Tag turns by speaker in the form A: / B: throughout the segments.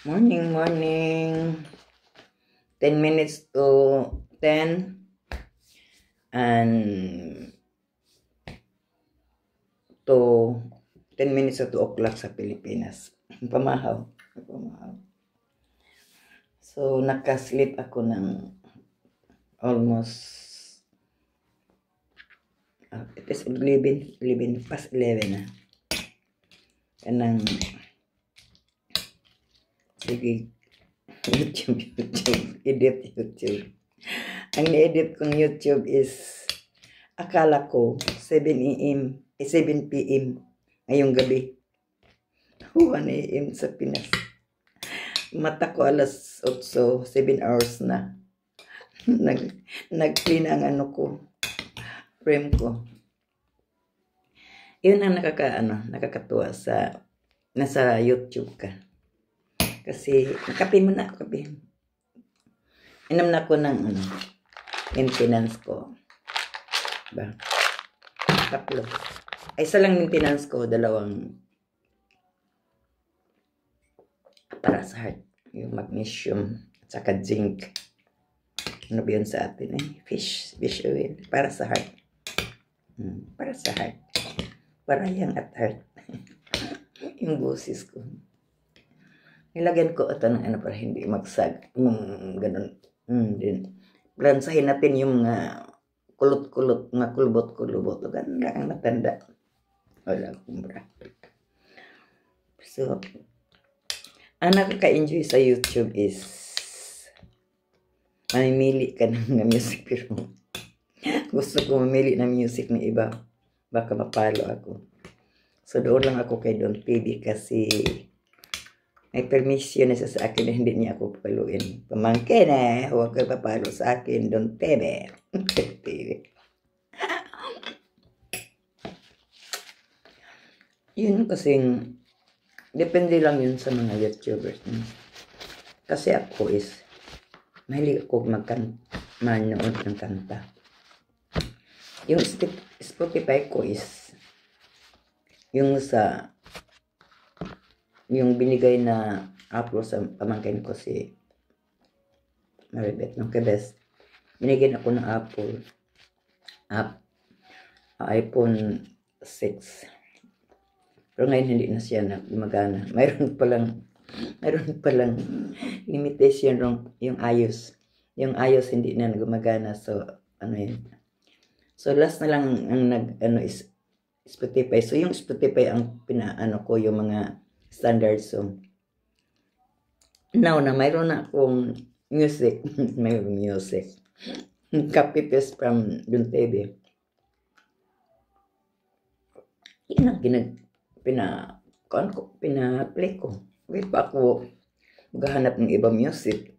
A: Morning, morning. 10 minutes to 10 and to 10 minutes to 2 o'clock sa Pilipinas. Pamahaw. So, nakasleep ako ng almost it is 11 past 11 na. Kanang sige, YouTube. Edit YouTube. Ang ni-edit kong YouTube is akala ko 7 a.m. 7 p.m. ngayong gabi. 1 a.m. sa Pinas. Mata ko alas 8, 7 hours na. Nag-clean ang ano ko, frame ko. Yun ang nakakatuwa sa nasa YouTube ka. Kasi kape muna ako, kape. Inom na ako ng maintenance ko. Ba? Tatlo. Ay, isa lang maintenance ko, 2 para sa heart. Yung magnesium at saka zinc. Ano ba yun sa atin Fish oil. Para sa heart. Para sa heart. Para yang at heart. Yung boses ko. Nilagyan ko ito ng para hindi magsag. Ganun. Din. Plansahin natin yung kulot-kulot, mga kulubot-kulubot. Ganda ang matanda. Wala kumbra. So, ang nakaka-enjoy sa YouTube is mamimili ka ng music, pero gusto ko mamili ng music ng iba. Baka mapalo ako. So, doon lang ako kay Don TV kasi may permission na sa akin na hindi niya ako papaluin. Pamangkin huwag ka papalo sa akin, Don TV. Yun kasing, depende lang yun sa mga YouTubers. Kasi ako is, mahilig ako manood ng kanta. Yung Spotify ko is, yung binigay na upload sa pamangkin ko si Maribeth ng Quebes. Binigyan ako ng iPhone 6. Pero ngayon hindi na siya gumagana. Mayroon palang limitation yung iOS. Yung iOS hindi na gumagana. So, yun. So, last na lang ang is Spotify. So, yung Spotify ang ko yung mga standard song. Now na mayroon na akong music. Mayroon music. Copy-paste from Don TV. Yun ang pina-play ko. Wait pa ako maghahanap ng ibang music.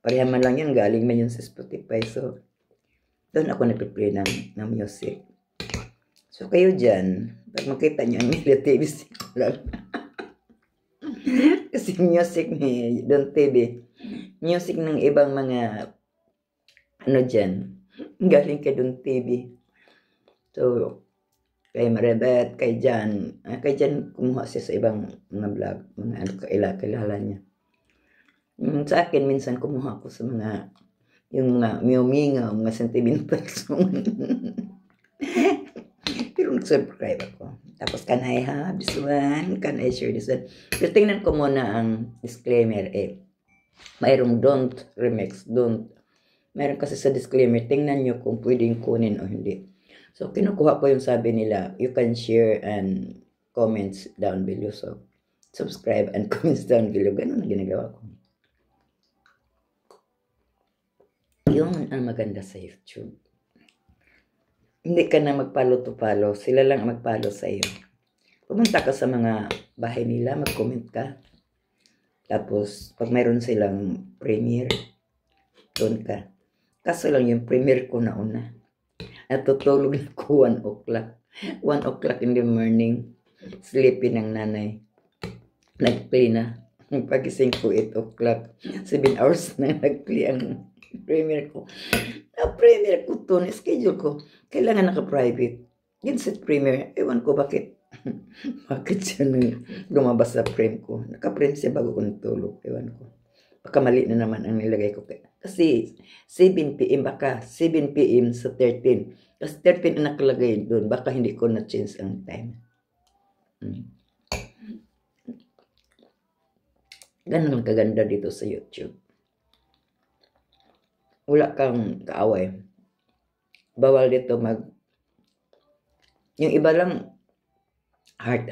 A: Pareha man lang yan, galing man yun sa Spotify. So, doon ako napiplay ng music. So, kayo dyan, pag makita nyo ang Media TV lang. Kasi music ni Don TV, music ng ibang mga, dyan, galing kay Don TV. So, kay Maribeth, kay Jan kumuha siya sa ibang mga vlog, mga kilala niya. Sa akin, minsan kumuha ako sa mga, yung mga miyaw-mingaw, mga sentimental song. Pero nag-subscribe ako. Tapos, can I have this one? Can I share this one? Pero tingnan ko muna ang disclaimer mayroong don't remix, don't. Mayroon kasi sa disclaimer, tingnan nyo kung pwedeng kunin o hindi. So, kinukuha ko yung sabi nila, you can share and comments down below. So, subscribe and comments down below. Ganun ang ginagawa ko. Yun ang maganda sa YouTube. Hindi ka na mag-follow to follow. Sila lang ang mag-follow sa iyo. Pumunta ka sa mga bahay nila, mag-comment ka. Tapos, pag mayroon silang premiere, doon ka. Kaso lang yung premiere ko na una. Natutulog na ko 1 o'clock. 1 o'clock in the morning. Sleepy ng nanay. Nag-play na. Pagising ko 8 o'clock. 7 hours na nag-play ang premiere ko. Na-premiere ko to. Na-schedule ko. Kailangan naka-private. Yun sa premiere. Ewan ko bakit Bakit siya nang lumabas sa frame ko? Naka-frame siya bago ko natulog. Ewan ko. Baka mali na naman ang nilagay ko. Kasi 7 p.m. baka 7 p.m. sa 13. Kasi 13 ang nakalagay doon. Baka hindi ko na-change ang time. Ganun lang kaganda dito sa YouTube. Wala kang kaaway. Bawal dito yung iba lang heart.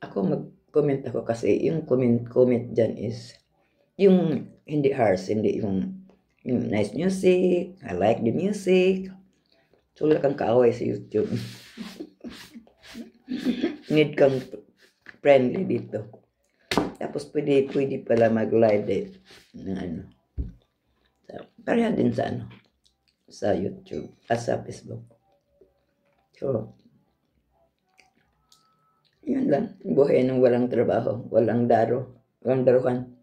A: Ako mag-comment ako kasi yung comment dyan is yung hindi harsh, hindi yung nice music, I like the music. So wala kang kaaway sa YouTube. Need kang friendly dito. Tapos pwede pala mag-live ng ano. So, pareha din sa sa YouTube at sa Facebook. So, yun lang. Buhay ng walang trabaho, walang daruhan.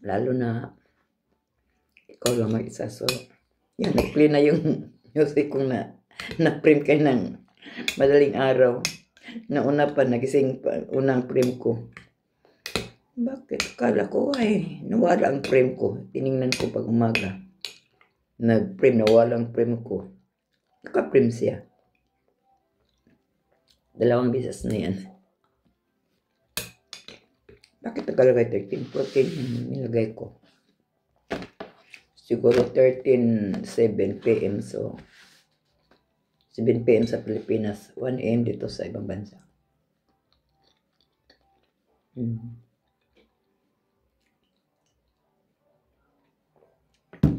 A: Lalo na ikaw lang mag-isa. So, yan, nag-play na yung music kong na-print kayo ng madaling araw. Nauna pa, nagising pa, unang frame ko. Bakit? Kala ko ay nawala ang frame ko. Tiningnan ko pag umaga. Nag-frame, nawala ang frame ko. Naka-frame siya. 2 beses na yan. Bakit nakalagay 13? 14 nilagay ko. Siguro 13, 7 p.m. So, 7 p.m. sa Pilipinas. 1 a.m. dito sa ibang bansa.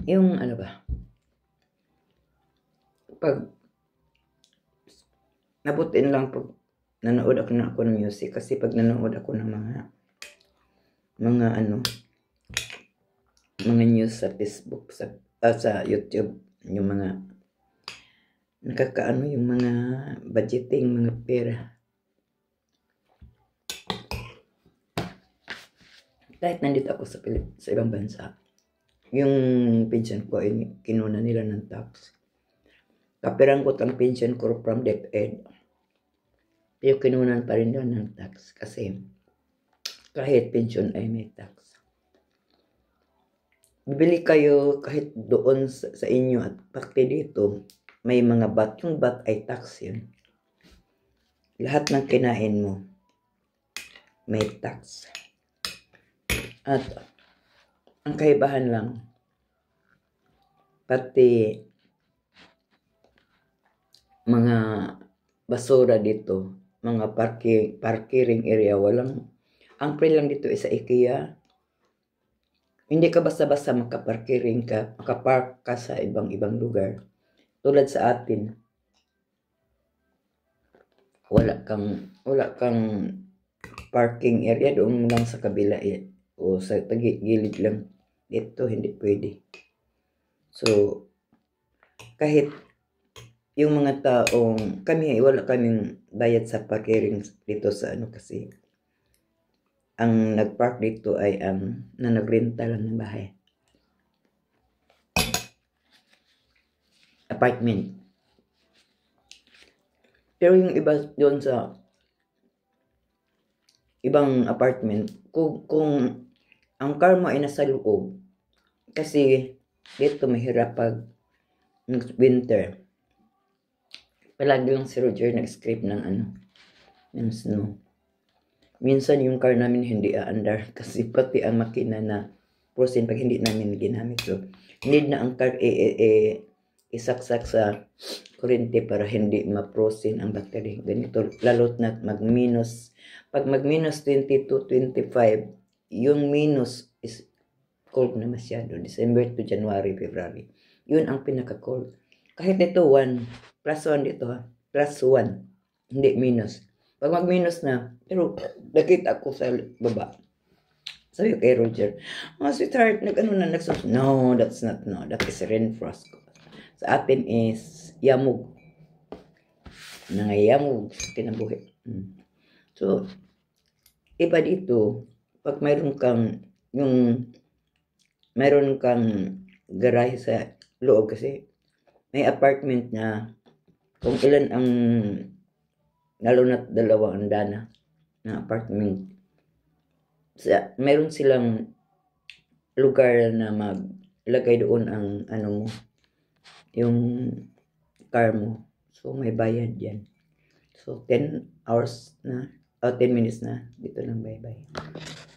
A: Yung ano ba? Pag nabutin lang pag nanood ako ng music. Kasi pag nanood ako ng mga news sa Facebook, sa YouTube, yung mga nakakaano, yung mga budgeting, mga pera. Kahit nandito ako sa ibang bansa, yung pension ko ay kinuna nila ng tax. Kapiranggot ang pension ko from DepEd. Pero kinunan pa rin doon ng tax kasi kahit pension ay may tax. Bibili kayo kahit doon sa inyo at pati dito, may mga VAT. Yung VAT ay tax yun. Lahat ng kinain mo, may tax. At ang kaibahan lang, pati mga basura dito, mga parking area, ang free lang dito sa IKEA. Hindi ka basta-basta makapark ka sa ibang lugar. Tulad sa atin, wala kang parking area doon lang sa kabila o sa gilid lang. Dito hindi pwede. So, kahit yung mga taong wala kaming bayad sa parking dito sa kasi ang nagpark dito ay na nagrenta lang ng bahay. Apartment. Pero yung iba doon sa ibang apartment, kung ang car mo ay nasa loob, kasi dito mahirap pag winter. Palagi lang si Roger nag-script ng snow. Minsan yung car namin hindi aandar kasi pati ang makina na frozen pag hindi namin ginamit. So, need na ang car isaksak sa kurente para hindi ma-frozen ang battery. Ganito, lalot na mag-minus. Pag mag-minus 22, 25, yung minus is cold na masyado. December to January, February. Yun ang pinaka-cold. Kahit ito 1, plus 1 dito ha. Plus 1, hindi minus. Pag mag-minus na, pero nakita ko sa baba. Sabi ko kay Roger, sweetheart, no, that is rainfrost. Sa atin is yamog. Nangayamog sa kinabuhi. So, iba dito, pag mayroon kang garahe sa loob kasi may apartment na kung ilan ang lalo na't dalawa ang dana na apartment. Meron silang lugar na maglagay doon ang ano mo, yung car mo. So may bayad yan. So 10 hours na, 10 minutes na. Dito lang, bye-bye.